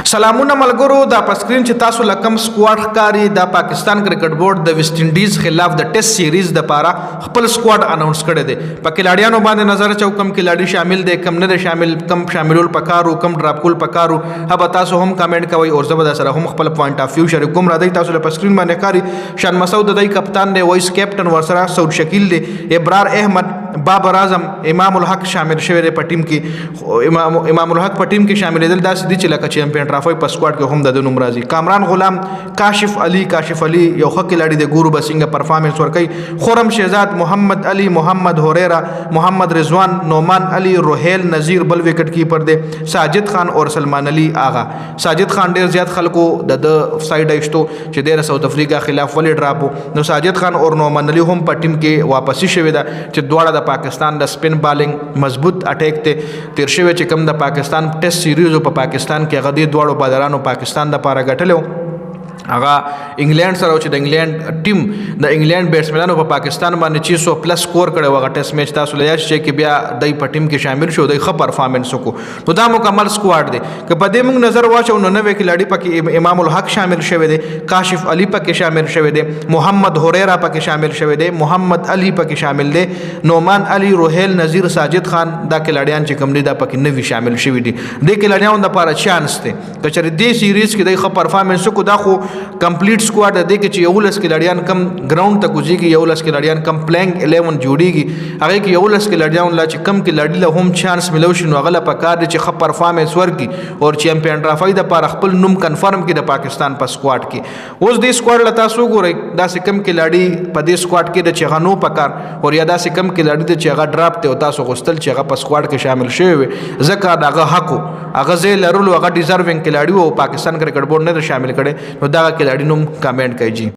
سلامونه ملګرو دا په سکرین چې تاسو لکم سکواډ ښکاري دا پاکستان کرکټ بورډ د ویسټ انډیز خلاف د ټیسټ سیریز د پاره خپل سکواډ اناونس کړی دی په کلاډیانو باندې نظر چاو کم کلاډي شامل دي کم نه شامل کم شاملول پکارو کم ډراپ کول پکارو هبه تاسو هم کمنټ کوئ او زبر سره هم خپل پوینټ اف ویو شریک کوم را دی تاسو په سکرین باندې ښکاري شان مسعود دای کپتان دی وایس کیپټن ورسره سعود شکیل دی ابرار احمد بابر اعظم امام الحق شامل شوی دی په ټیم کې امام الحق په ټیم کې شامل دي داسې دي چې لکه چیمپیون ټرافي په سکواډ کې هم د نوم راځي کامران غلام کاشف علي یو خک لړی د ګورو بسنګ پرفارمنس ورکي خرم شهزاد محمد علي محمد هوریرا محمد رضوان نومان علي روهیل نذیر بل وکټ کیپر دی ساجد خان اور سلمان علي آغا ساجد خان ډیر زیات خلکو د ساید ایشتو چې د ساوث افریقا خلاف ولې ډراپو نو ساجد خان اور نومان علي هم په ټیم کې واپسی شوی دا چې دواړه د پاکستان د سپین بالینګ مضبوط اٹیک ته تیر شوی چې کم د پاکستان ټیسټ سیریز په پاکستان کې غدي دواړو بادرانو پاکستان د پاره غټلو هغه انګلند سره چې د انګلند ټیم د انګلند بیټسمنانو په پاکستان باندې 600 پلس سکور کړي وغه ټیسټ میچ تاسو لیاش چې کې بیا دای په ټیم کې شامل شو دای ښه پرفارمنس وکړو نو دا مکمل سکواډ دی که په دې موږ نظر واچو نو نوې کلاډي پکې امام الحق شامل شوی دی کاشف علي پکې شامل شوی دی محمد هوریرا پکې شامل شوی دی محمد علي پکې شامل دی نومان علي روهیل نذیر ساجد خان دا کلاډیان چې کوم دي دا پکې نوې شامل شوی دي د کلاډیانو لپاره چانس دی که چېرې دې سیریز کې دای ښه پرفارمنس وکړو دا خو کمپلیټ سکواډ دی کې چې یو لس کلاډیان کم ګراوند ته کوزيږي یو لس کلاډیان کم پلینګ 11 جوړیږي هغه کې یو لس کلاډیان لا چې کم کلاډی له هم چانس ملو شي نو غله په کار دي چې ښه پرفارمنس ورکي او چیمپیون ټرافي د پر خپل نوم کنفرم کړي د پاکستان په سکواډ کې اوس دې سکواډ لتا سو ګورئ دا سه کم کلاډي په دې سکواډ کې د چغانو پکار او یا دا سه کم کلاډي د چغا ډراپ ته او تاسو غوستل چې هغه په سکواډ کې شامل شوی ځکه داغه حق هغه زه لرلو هغه ډیزروینګ کلاډي او پاکستان کرکټ بورډ نه شامل کړي نو دا کلاډي نوم کمنټ کیږي